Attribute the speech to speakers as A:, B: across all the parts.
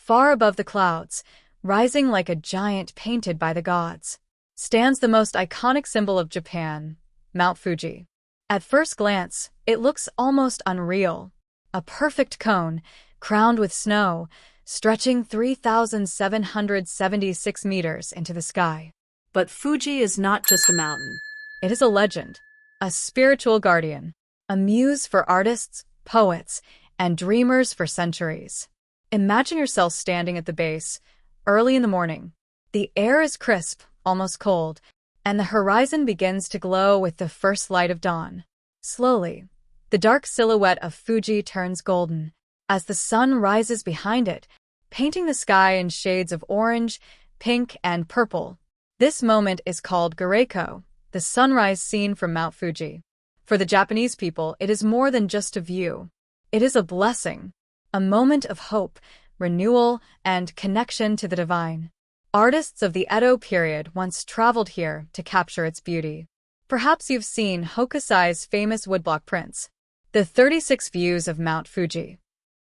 A: Far above the clouds, rising like a giant painted by the gods, stands the most iconic symbol of Japan, Mount Fuji. At first glance, it looks almost unreal. A perfect cone, crowned with snow, stretching 3,776 meters into the sky.
B: But Fuji is not just a mountain.
A: It is a legend, a spiritual guardian, a muse for artists, poets, and dreamers for centuries. Imagine yourself standing at the base, early in the morning. The air is crisp, almost cold, and the horizon begins to glow with the first light of dawn. Slowly, the dark silhouette of Fuji turns golden as the sun rises behind it, painting the sky in shades of orange, pink, and purple. This moment is called Gareiko, the sunrise scene from Mount Fuji. For the Japanese people, it is more than just a view. It is a blessing, a moment of hope, renewal, and connection to the divine. Artists of the Edo period once traveled here to capture its beauty. Perhaps you've seen Hokusai's famous woodblock prints, the 36 views of Mount Fuji.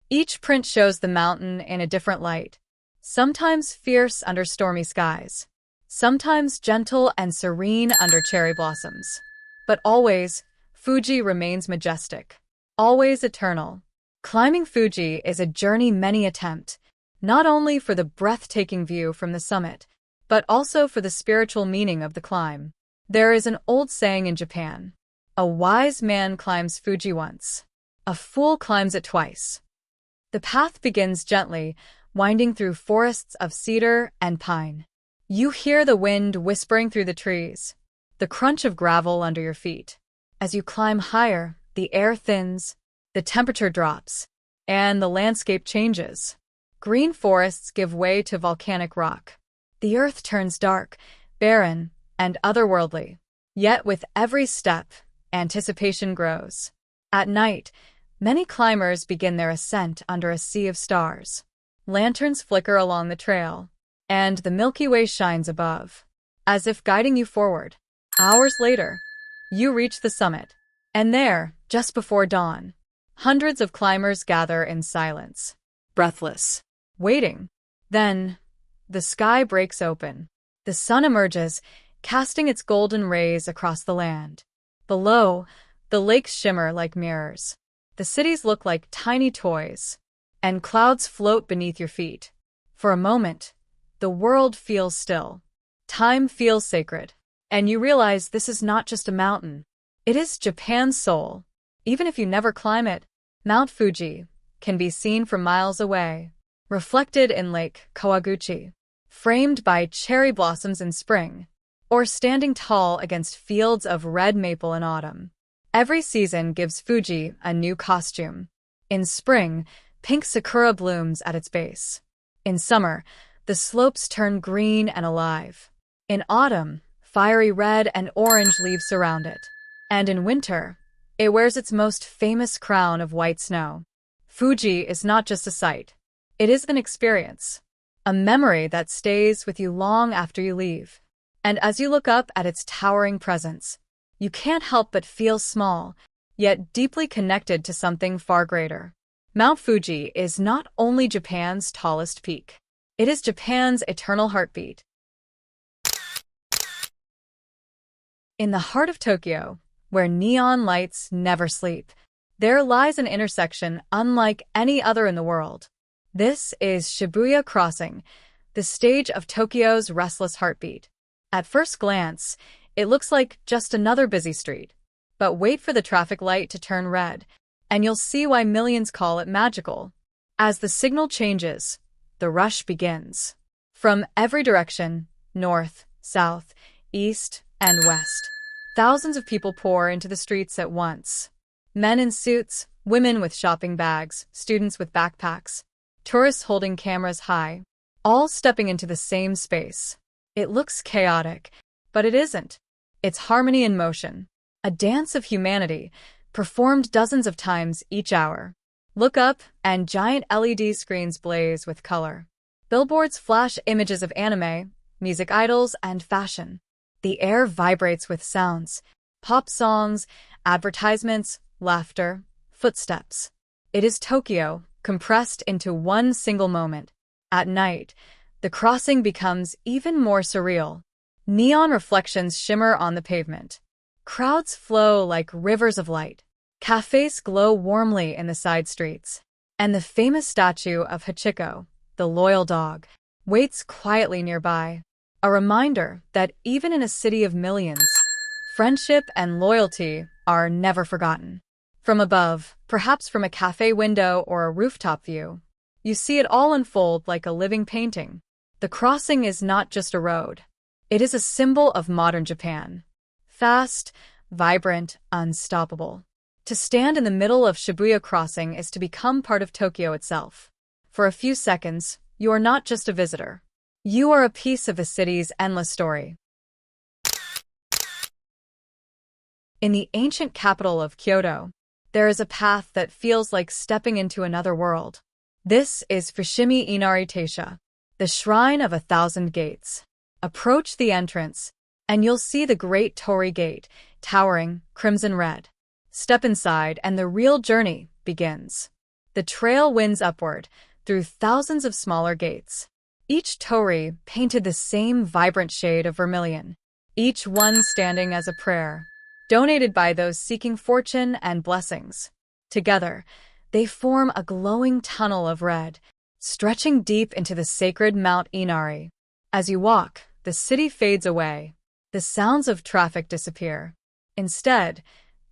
A: Each print shows the mountain in a different light, sometimes fierce under stormy skies, sometimes gentle and serene under cherry blossoms. But always, Fuji remains majestic, always eternal. Climbing Fuji is a journey many attempt, not only for the breathtaking view from the summit, but also for the spiritual meaning of the climb. There is an old saying in Japan: a wise man climbs Fuji once, a fool climbs it twice. The path begins gently, winding through forests of cedar and pine. You hear the wind whispering through the trees, the crunch of gravel under your feet. As you climb higher, the air thins, the temperature drops, and the landscape changes. Green forests give way to volcanic rock. The earth turns dark, barren, and otherworldly. Yet with every step, anticipation grows. At night, many climbers begin their ascent under a sea of stars. Lanterns flicker along the trail, and the Milky Way shines above, as if guiding you forward. Hours later, you reach the summit, and there, just before dawn, hundreds of climbers gather in silence,
B: Breathless.
A: waiting. Then, the sky breaks open. The sun emerges, casting its golden rays across the land. Below, the lakes shimmer like mirrors. The cities look like tiny toys, and clouds float beneath your feet. For a moment, the world feels still. Time feels sacred, and you realize this is not just a mountain. It is Japan's soul. Even if you never climb it, Mount Fuji can be seen from miles away, reflected in Lake Kawaguchi, framed by cherry blossoms in spring, or standing tall against fields of red maple in autumn. Every season gives Fuji a new costume. In spring, pink sakura blooms at its base. In summer, the slopes turn green and alive. In autumn, fiery red and orange leaves surround it. And in winter, it wears its most famous crown of white snow. Fuji is not just a sight. It is an experience, a memory that stays with you long after you leave. And as you look up at its towering presence, you can't help but feel small, yet deeply connected to something far greater. Mount Fuji is not only Japan's tallest peak. It is Japan's eternal heartbeat. In the heart of Tokyo, where neon lights never sleep, there lies an intersection unlike any other in the world. This is Shibuya Crossing, the stage of Tokyo's restless heartbeat. At first glance, it looks like just another busy street. But wait for the traffic light to turn red, and you'll see why millions call it magical. As the signal changes, the rush begins. From every direction, north, south, east, and west, thousands of people pour into the streets at once. Men in suits, women with shopping bags, students with backpacks, tourists holding cameras high, all stepping into the same space. It looks chaotic, but it isn't. It's harmony in motion, a dance of humanity, performed dozens of times each hour. Look up, and giant LED screens blaze with color. Billboards flash images of anime, music idols, and fashion. The air vibrates with sounds, pop songs, advertisements, laughter, footsteps. It is Tokyo, compressed into one single moment. At night, the crossing becomes even more surreal. Neon reflections shimmer on the pavement. Crowds flow like rivers of light. Cafes glow warmly in the side streets. And the famous statue of Hachiko, the loyal dog, waits quietly nearby. A reminder that even in a city of millions, friendship and loyalty are never forgotten. From above, perhaps from a cafe window or a rooftop view, you see it all unfold like a living painting. The crossing is not just a road. It is a symbol of modern Japan. Fast, vibrant, unstoppable. To stand in the middle of Shibuya Crossing is to become part of Tokyo itself. For a few seconds, you are not just a visitor. You are a piece of the city's endless story. In the ancient capital of Kyoto, there is a path that feels like stepping into another world. This is Fushimi Inari Taisha, the Shrine of 1,000 Gates. Approach the entrance, and you'll see the Great Torii Gate, towering crimson red. Step inside, and the real journey begins. The trail winds upward, through thousands of smaller gates. Each torii painted the same vibrant shade of vermilion, each one standing as a prayer, donated by those seeking fortune and blessings. Together, they form a glowing tunnel of red, stretching deep into the sacred Mount Inari. As you walk, the city fades away. The sounds of traffic disappear. Instead,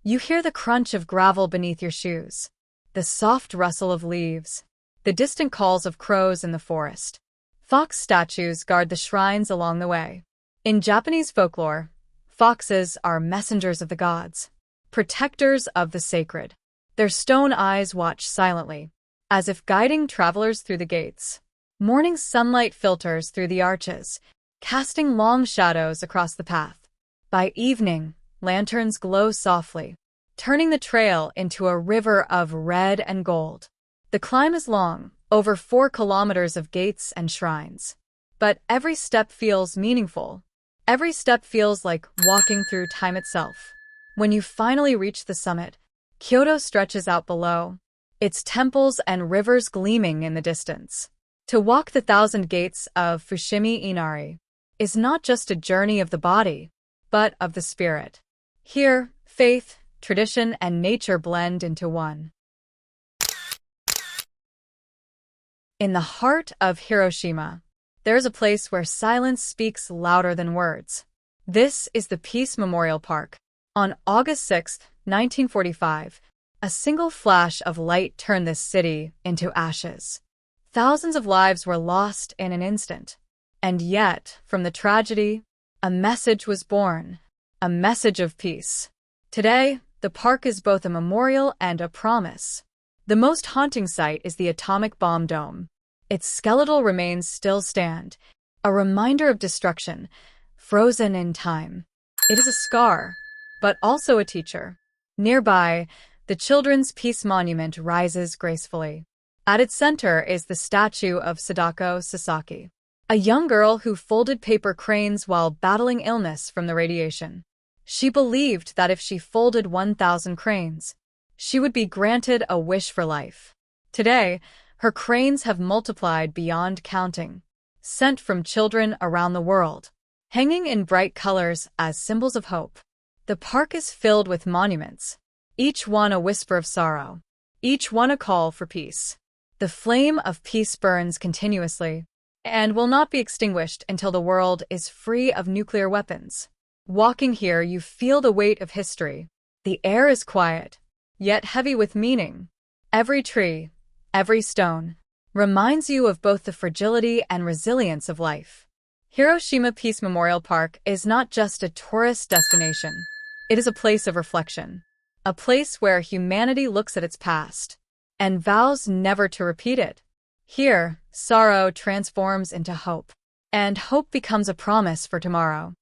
A: you hear the crunch of gravel beneath your shoes, the soft rustle of leaves, the distant calls of crows in the forest. Fox statues guard the shrines along the way. In Japanese folklore, foxes are messengers of the gods, protectors of the sacred. Their stone eyes watch silently, as if guiding travelers through the gates. Morning sunlight filters through the arches, casting long shadows across the path. By evening, lanterns glow softly, turning the trail into a river of red and gold. The climb is long, over 4 kilometers of gates and shrines. But every step feels meaningful. Every step feels like walking through time itself. When you finally reach the summit, Kyoto stretches out below, its temples and rivers gleaming in the distance. To walk the 1,000 gates of Fushimi Inari is not just a journey of the body, but of the spirit. Here, faith, tradition, and nature blend into one. In the heart of Hiroshima, there is a place where silence speaks louder than words. This is the Peace Memorial Park. On August 6, 1945, a single flash of light turned this city into ashes. Thousands of lives were lost in an instant. And yet, from the tragedy, a message was born, a message of peace. Today, the park is both a memorial and a promise. The most haunting sight is the atomic bomb dome. Its skeletal remains still stand, a reminder of destruction, frozen in time. It is a scar, but also a teacher. Nearby, the Children's Peace Monument rises gracefully. At its center is the statue of Sadako Sasaki, a young girl who folded paper cranes while battling illness from the radiation. She believed that if she folded 1,000 cranes, she would be granted a wish for life. Today, her cranes have multiplied beyond counting, sent from children around the world, hanging in bright colors as symbols of hope. The park is filled with monuments, each one a whisper of sorrow, each one a call for peace. The flame of peace burns continuously and will not be extinguished until the world is free of nuclear weapons. Walking here, you feel the weight of history. The air is quiet, yet heavy with meaning. Every tree, every stone, reminds you of both the fragility and resilience of life. Hiroshima Peace Memorial Park is not just a tourist destination. It is a place of reflection, a place where humanity looks at its past and vows never to repeat it. Here, sorrow transforms into hope, and hope becomes a promise for tomorrow.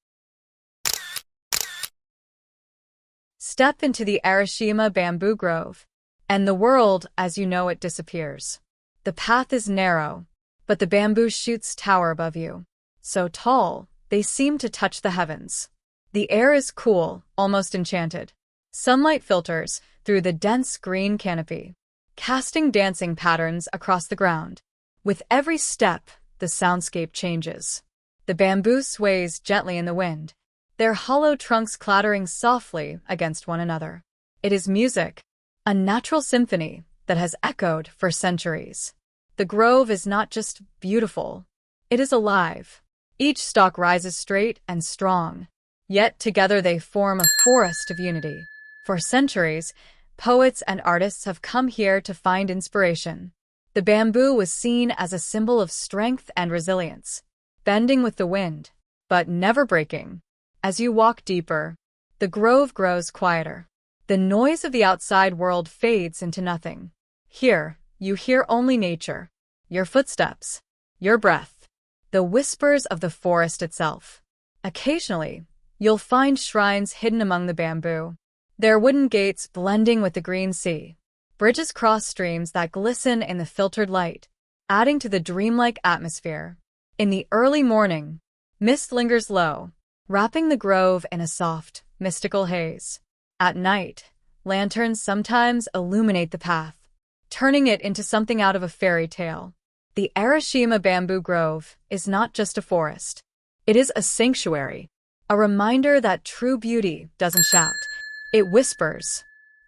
A: Step into the Arashiyama bamboo grove, and the world as you know it disappears. The path is narrow, but the bamboo shoots tower above you. So tall, they seem to touch the heavens. The air is cool, almost enchanted. Sunlight filters through the dense green canopy, casting dancing patterns across the ground. With every step, the soundscape changes. The bamboo sways gently in the wind, their hollow trunks clattering softly against one another. It is music, a natural symphony that has echoed for centuries. The grove is not just beautiful, it is alive. Each stalk rises straight and strong, yet together they form a forest of unity. For centuries, poets and artists have come here to find inspiration. The bamboo was seen as a symbol of strength and resilience, bending with the wind, but never breaking. As you walk deeper, the grove grows quieter. The noise of the outside world fades into nothing. Here, you hear only nature, your footsteps, your breath, the whispers of the forest itself. Occasionally, you'll find shrines hidden among the bamboo, their wooden gates blending with the green sea. Bridges cross streams that glisten in the filtered light, adding to the dreamlike atmosphere. In the early morning, mist lingers low, wrapping the grove in a soft, mystical haze. At night, lanterns sometimes illuminate the path, turning it into something out of a fairy tale. The Arashima Bamboo Grove is not just a forest. It is a sanctuary, a reminder that true beauty doesn't shout, it whispers.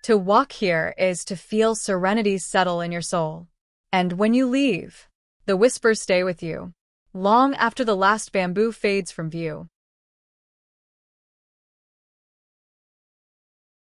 A: To walk here is to feel serenity settle in your soul. And when you leave, the whispers stay with you, long after the last bamboo fades from view.